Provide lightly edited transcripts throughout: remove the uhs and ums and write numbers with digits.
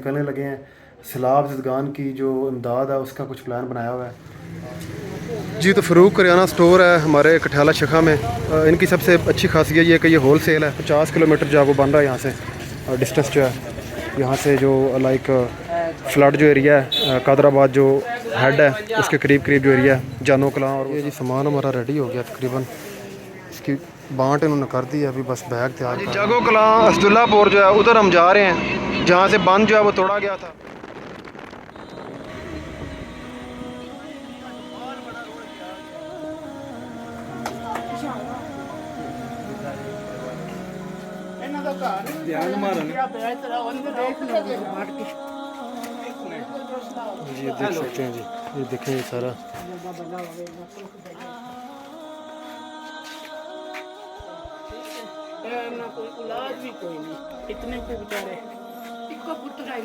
निकलने लगे हैं। सैलाब ज़दगान की जो इमदाद है उसका कुछ प्लान बनाया हुआ है जी। तो फ़रूक करियाना स्टोर है हमारे कठियाला शिखा में। इनकी सबसे अच्छी खासियत ये है कि ये होल सेल है। 50 किलोमीटर जो है वो बन रहा है यहाँ से, डिस्टेंस जो है यहाँ से, जो लाइक फ्लड जो एरिया है कादराबाद जो हेड है उसके करीब करीब जो एरिया है, जानो कलां। और ये जी सामान हमारा रेडी हो गया तकरीबन, इसकी बांट इन्होंने कर दी है, अभी बस बैग तैयार कर। जागो कलां असदुल्लापुर जो है उधर हम जा रहे हैं जहाँ से बंद जो है वो तोड़ा गया था। जी ये देख सकते हैं जी, ये देखें ये सारा जी।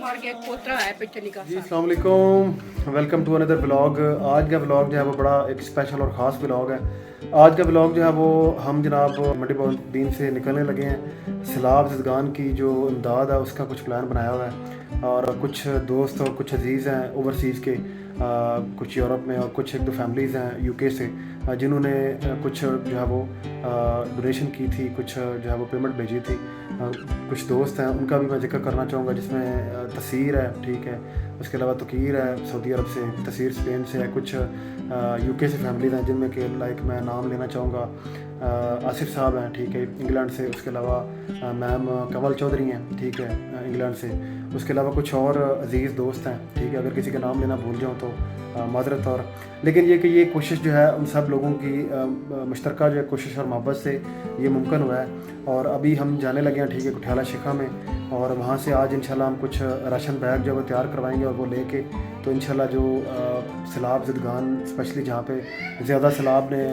अस्सलाम वालेकुम, वेलकम टू अनदर व्लॉग। आज का व्लॉग जो है वो बड़ा एक स्पेशल और ख़ास व्लॉग है। आज का व्लॉग जो है वो हम जनाब मंडी बीन से निकलने लगे हैं। सैलाब ज़दगान की जो इमदाद है उसका कुछ प्लान बनाया हुआ है और कुछ दोस्त और कुछ अजीज़ हैं ओवरसीज़ के, कुछ यूरोप में और कुछ एक दो फैमिलीज़ हैं यूके से जिन्होंने कुछ जो है वो डोनेशन की थी, कुछ जो है वो पेमेंट भेजी थी। कुछ दोस्त हैं उनका भी मैं जिक्र करना चाहूँगा, जिसमें तसीर है, ठीक है, उसके अलावा तकीर है सऊदी अरब से, तसीर स्पेन से है, कुछ यूके से फैमिलीज़ हैं जिनमें कि लाइक मैं नाम लेना चाहूँगा, आसिफ साहब हैं, ठीक है, इंग्लैंड से। उसके अलावा मैम कंवल चौधरी हैं, ठीक है, इंग्लैंड से। उसके अलावा कुछ और अजीज़ दोस्त हैं, ठीक है, अगर किसी का नाम लेना भूल जाऊँ तो माजरत। और लेकिन ये कि ये कोशिश जो है उन सब लोगों की मुश्तरका जो है कोशिश और मोहब्बत से ये मुमकिन हुआ है। और अभी हम जाने लगे हैं, ठीक है, कठियाला शिखा में, और वहाँ से आज इंशाल्लाह हम कुछ राशन बैग जो है वो तैयार करवाएंगे और वो लेके तो इंशाल्लाह जो सैलाब ज़दगान स्पेशली जहाँ पे ज़्यादा सैलाब ने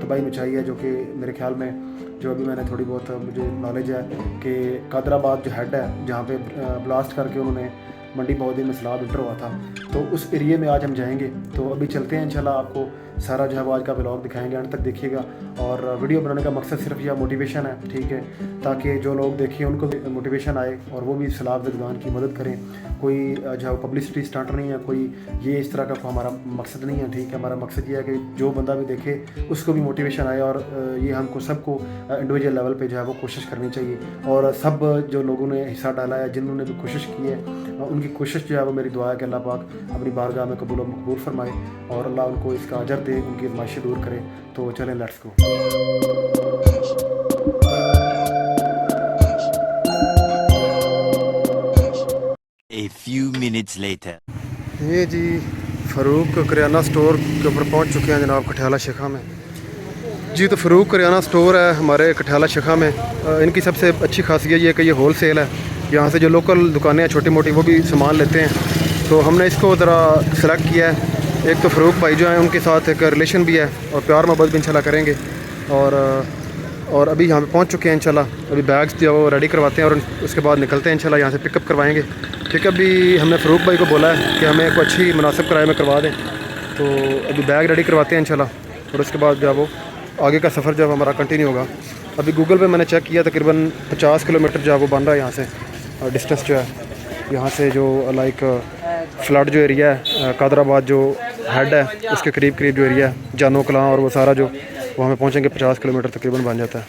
तबाही मचाई है, जो कि मेरे ख्याल में जो अभी मैंने थोड़ी बहुत मुझे नॉलेज है कि कादराबाद जो हेड है जहाँ पे ब्लास्ट करके उन्होंने मंडी बहुद्दीन में सैलाब इंटर हुआ था, तो उस एरिए में आज हम जाएंगे। तो अभी चलते हैं इंशाल्लाह, आपको सारा जो है वो आज का व्लॉग दिखाएंगे, अंत तक देखिएगा। और वीडियो बनाने का मकसद सिर्फ यह मोटिवेशन है, ठीक है, ताकि जो लोग देखें उनको भी मोटिवेशन आए और वो भी सैलाब ज़दगान की मदद करें। कोई जो है पब्लिसिटी स्टंट नहीं है, कोई ये इस तरह का हमारा मकसद नहीं है, ठीक है। हमारा मकसद ये है कि जो बंदा भी देखे उसको भी मोटिवेशन आए, और ये हमको सबको इंडिविजुअल लेवल पे जो है वो कोशिश करनी चाहिए। और सब जो लोगों ने हिस्सा डाला है, जिन्होंने भी कोशिश की है, उनकी कोशिश जो है वो मेरी दुआ है कि अल्लाह पाक अपनी बारगाह में कबूल व मकबूल फरमाए और अल्लाह उनको इसका अजर दे, उनकी आज़माइशें दूर करे। तो चलें, let's go. A few minutes later. ये जी फ़रूक करियाना स्टोर के ऊपर पहुंच चुके हैं जनाब कठियाला शिखा में जी। तो फ़रूक करियाना स्टोर है हमारे कठियाला शिखा में। इनकी सबसे अच्छी खासियत ये है कि ये होल सेल है। यहाँ से जो लोकल दुकानें हैं छोटी मोटी वो भी सामान लेते हैं। तो हमने इसको ज़रा सेलेक्ट किया है। एक तो फ़रूक भाई जो हैं उनके साथ एक रिलेशन भी है और प्यार मोहब्बत भी इंशाल्लाह करेंगे। और अभी यहाँ पे पहुँच चुके हैं इंशाल्लाह। अभी बैग्स जो वो रेडी करवाते हैं और उसके बाद निकलते हैं इंशाल्लाह, यहाँ से पिकअप करवाएंगे। पिकअप भी हमने फ़रूक भाई को बोला है कि हमें कोई अच्छी मुनासिब किराए में करवा दें। तो अभी बैग रेडी करवाते हैं इंशाल्लाह, और उसके बाद जो है वो आगे का सफ़र जो है हमारा कंटिन्यू होगा। अभी गूगल पे मैंने चेक किया, तकरीबन 50 किलोमीटर जो है वो बन रहा है यहाँ से, डिस्टेंस जो है यहाँ से, जो लाइक फ्लड जो एरिया है कादराबाद जो हेड है उसके करीब करीब जो एरिया है, जानो कलां और वो सारा जो वो हमें पहुँचेंगे 50 किलोमीटर तकरीबन बन जाता है।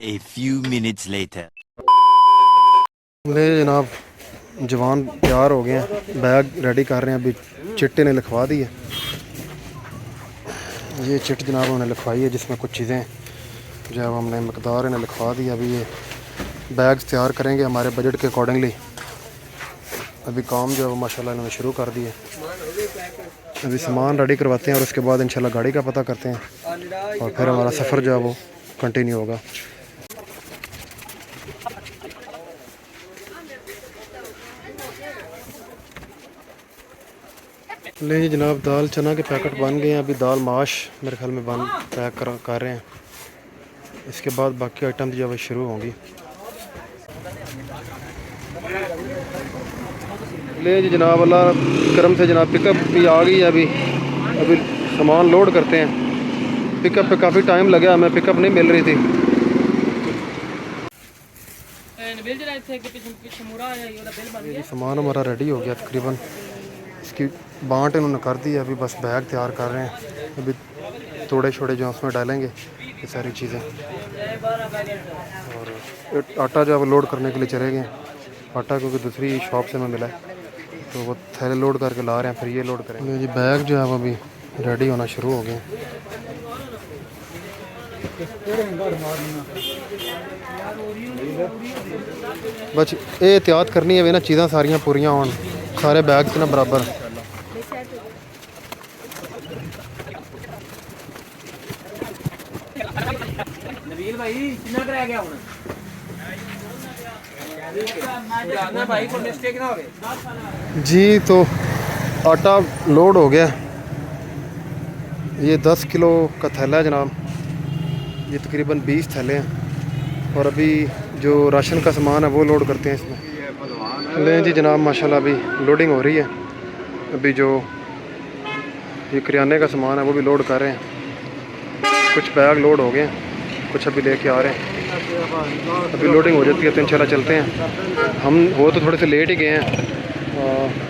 A few minutes later. ले जनाब जवान तैयार हो गए हैं, बैग रेडी कर रहे हैं। अभी चिट्टे ने लिखवा दी है, ये चिट जनाब उन्होंने लिखवाई है जिसमें कुछ चीज़ें जो है हमने मकदार इन्हें लिखवा दी। अभी ये बैग्स तैयार करेंगे हमारे बजट के अकॉर्डिंगली। अभी काम जो है वो माशाल्लाह इन्होंने शुरू कर दिए। अभी सामान रेडी करवाते हैं और उसके बाद इंशाल्लाह गाड़ी का पता करते हैं और फिर हमारा सफ़र जो है वो कंटिन्यू होगा। ले जी जनाब दाल चना के पैकेट बन गए हैं। अभी दाल माश मेरे ख्याल में पैक कर रहे हैं। इसके बाद बाकी आइटम जो है शुरू होंगी। ले जी जनाब अल्लाह करम से जनाब पिकअप भी आ गई है। अभी सामान लोड करते हैं। पिकअप पे काफ़ी टाइम लगा, हमें पिकअप नहीं मिल रही थी। ये सामान हमारा रेडी हो गया तकरीबन, इसकी बांट इन्होंने कर दी है। अभी बस बैग तैयार कर रहे हैं, अभी थोड़े छोड़े जो उसमें डालेंगे ये सारी चीज़ें। और आटा जो है वो लोड करने के लिए चले गए, आटा क्योंकि दूसरी शॉप से हमें मिला है तो वो थैले लोड करके ला रहे हैं, फिर ये लोड करेंगे जी। बैग जो है वो अभी रेडी होना शुरू हो गए। बस ये एहतियात करनी है वे ना चीज़ां सारियां पूरियां होन, सारे बैग से ना बराबर। जी तो आटा लोड हो गया, ये 10 किलो का थैला है जनाब, ये तकरीबन 20 थैले हैं। और अभी जो राशन का सामान है वो लोड करते हैं इसमें। लें जी जनाब माशाल्लाह अभी लोडिंग हो रही है। अभी जो ये करियाने का सामान है वो भी लोड कर रहे हैं, कुछ बैग लोड हो गए हैं, कुछ अभी लेके आ रहे हैं। अभी लोडिंग हो जाती है तो इंशाल्लाह चलते हैं। हम वो तो थोड़े से लेट ही गए हैं,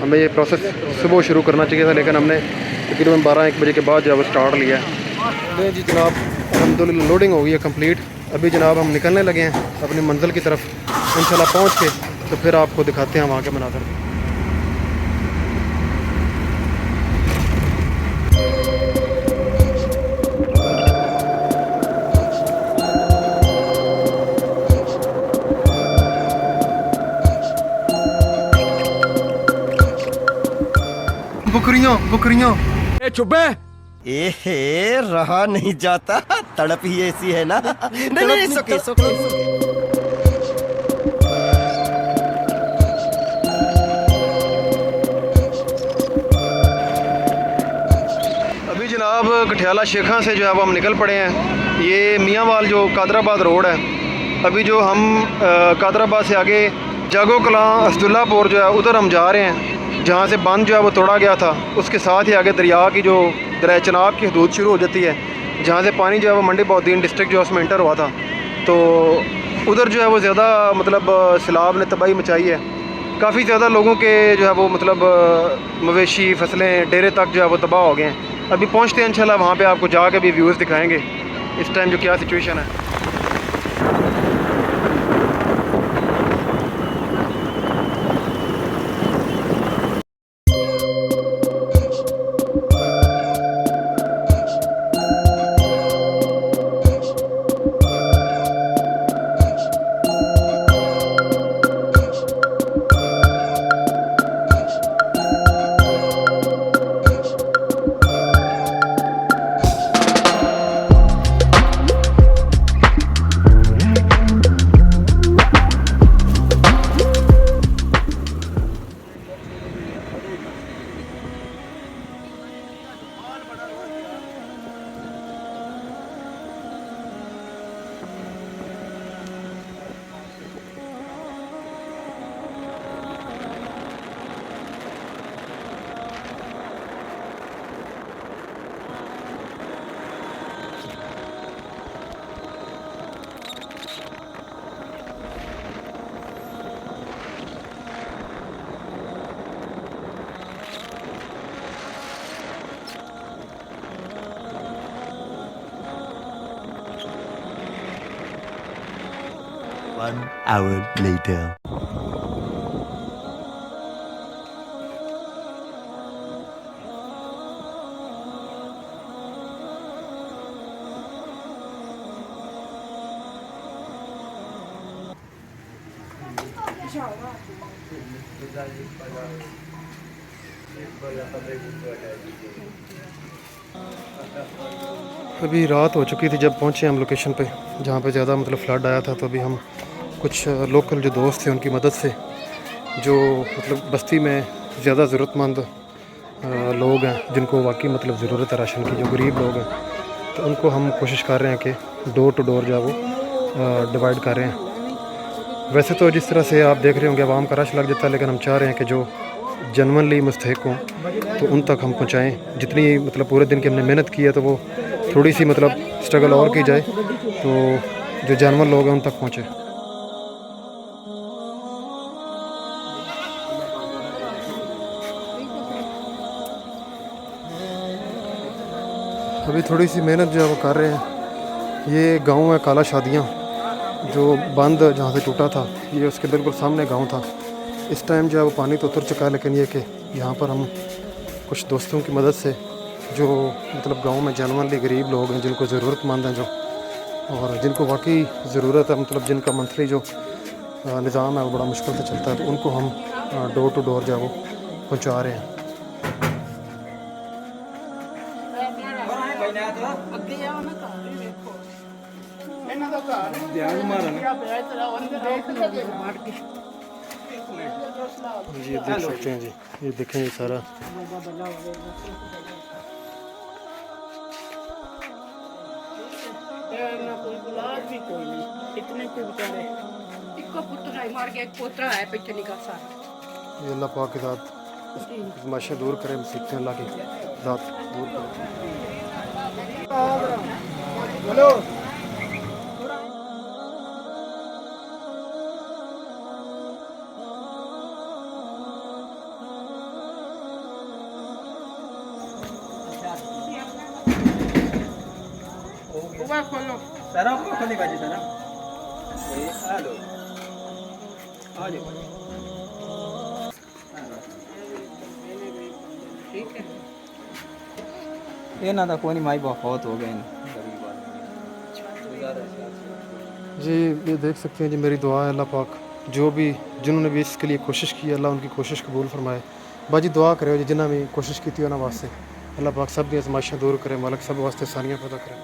हमें ये प्रोसेस सुबह शुरू करना चाहिए था लेकिन हमने तकरीबन 12-1 बजे के बाद जो है वो स्टार्ट लिया है। लें जी जनाब अल्हम्दुलिल्लाह लोडिंग हो गई है कंप्लीट। अभी जनाब हम निकलने लगे हैं अपनी मंजिल की तरफ, इंशाल्लाह पहुंच के तो फिर आपको दिखाते हैं वहाँ के मनाज़र। बकरियां बकरियां चुप्पे एहे रहा नहीं जाता, तड़प ही ऐसी है ना। नहीं सोके सोके अभी जनाब कठियाला शेखा से जो है वो हम निकल पड़े हैं। ये मियांवाल जो कादराबाद रोड है, अभी जो हम कादराबाद से आगे जागो कलां असदुल्लापुर जो है उधर हम जा रहे हैं, जहाँ से बंद जो है वो तोड़ा गया था। उसके साथ ही आगे दरिया की जो दरिया चनाब की हदूद शुरू हो जाती है, जहाँ से पानी जो है वो मंडी बौद्दीन डिस्ट्रिक्ट जो उसमें इंटर हुआ था। तो उधर जो है वो ज़्यादा मतलब सैलाब ने तबाही मचाई है, काफ़ी ज़्यादा लोगों के जो है वो मतलब मवेशी फसलें डेरे तक जो है वो तबाह हो गए हैं। अभी पहुँचते हैं इंशाल्लाह, वहाँ पे आपको जाके भी व्यूज़ दिखाएंगे इस टाइम जो क्या सिचुएशन है। One hour later. अभी रात हो चुकी थी जब पहुंचे हम लोकेशन पे, जहाँ पे ज़्यादा मतलब फ्लड आया था। तो अभी हम कुछ लोकल जो दोस्त थे उनकी मदद से, जो मतलब बस्ती में ज़्यादा ज़रूरतमंद लोग हैं जिनको वाकई मतलब ज़रूरत है राशन की, जो गरीब लोग हैं, तो उनको हम कोशिश कर रहे हैं कि डोर टू डोर जो है वो डिवाइड कर रहे हैं। वैसे तो जिस तरह से आप देख रहे होंगे आवाम का रश लग जाता है, लेकिन हम चाह रहे हैं कि जो जनरली मुस्तहिक हों तो उन तक हम पहुँचाएँ। जितनी मतलब पूरे दिन की हमने मेहनत की है तो वो थोड़ी सी मतलब स्ट्रगल और की जाए तो जो जानवर लोग हैं उन तक पहुँचे। अभी थोड़ी सी मेहनत जो है वो कर रहे हैं। ये गांव है काला शादियाँ, जो बंद जहाँ से टूटा था, ये उसके बिल्कुल सामने गांव था। इस टाइम जो है वो पानी तो उतर चुका है, लेकिन ये कि यहाँ पर हम कुछ दोस्तों की मदद से, जो मतलब गांव में जेनुइनली गरीब लोग हैं, जिनको ज़रूरतमंद हैं जो, और जिनको वाकई ज़रूरत है, मतलब जिनका मंथली जो निज़ाम है वो बड़ा मुश्किल से चलता है, तो उनको हम डोर टू डोर जो है वो पहुँचा रहे हैं। जी ये देख सकते हैं जी, ये देखें ये सारा ये अल्लाह पाक के साथ आज़माइशें दूर करें, सीखते हैं अल्लाह की ज़ात दूर करें। सारा आपको खोलने का जी सारा हेलो आ जाओ ठीक है ये ना था कोई माई बहुत हो गए जी ये देख सकते हैं जी, मेरी दुआ है अल्लाह पाक जो भी जिन्होंने भी इसके लिए कोशिश की, अल्लाह उनकी कोशिश कबूल फरमाए। बाजी दुआ करे जी, जिन्होंने भी कोशिश की थी उन्होंने वास्ते अल्लाह पाक सब दी आज़माइशें दूर करे, मालिक सब वास्ते आसानियाँ पैदा करे।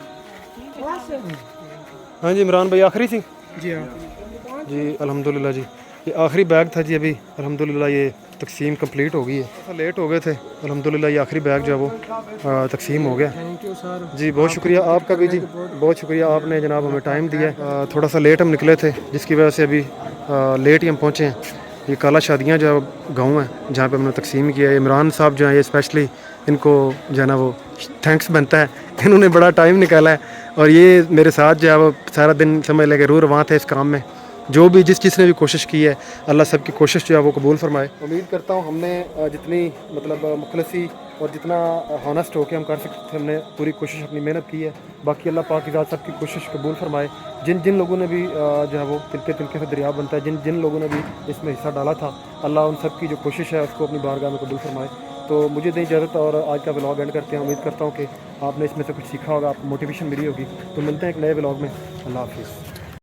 हाँ जी इमरान भाई आखिरी थी जी हाँ जी अल्हम्दुलिल्लाह जी, ये आखिरी बैग था जी, अभी अल्हम्दुलिल्लाह ये तकसीम कंप्लीट हो गई है। लेट हो गए थे, अल्हम्दुलिल्लाह ये आखिरी बैग जो है वो तकसीम हो गया। थैंक यू सर जी बहुत शुक्रिया आपका भी जी, बहुत शुक्रिया आपने जनाब हमें टाइम दिया है। थोड़ा सा लेट हम निकले थे, जिसकी वजह से अभी लेट ही हम पहुँचे हैं। ये काला शादियाँ जो गाँव है जहाँ पे हमने तकसीम किया है, इमरान साहब जो हैं ये स्पेशली इनको जो है ना वो थैंक्स बनता है, इन्होंने बड़ा टाइम निकाला है। और ये मेरे साथ जो है वो सारा दिन समझ लगे रूह रवां थे इस काम में। जो भी जिसने भी कोशिश की है, अल्लाह सबकी कोशिश जो है वो कबूल फरमाए। उम्मीद करता हूँ हमने जितनी मतलब मुखलसी और जितना हॉनेस्ट होकर हम कर सकते थे, हमने पूरी कोशिश अपनी मेहनत की है। बाकी अल्लाह पाक की ज़ात सबकी कोशिश कबूल फरमाए। जिन जिन लोगों ने भी जो है वो तिनके तिनके से दरिया बनता है, जिन जिन लोगों ने भी इसमें हिस्सा डाला था, अल्लाह उन सब की जो कोशिश है उसको अपनी बारगाह में कबूल फरमाए। तो मुझे दें इजाज़त और आज का व्लॉग एंड करते हैं। उम्मीद करता हूँ कि आपने इसमें से कुछ सीखा होगा, आपको मोटिवेशन मिली होगी। तो मिलते हैं एक नए व्लॉग में। अल्लाह हाफिज़।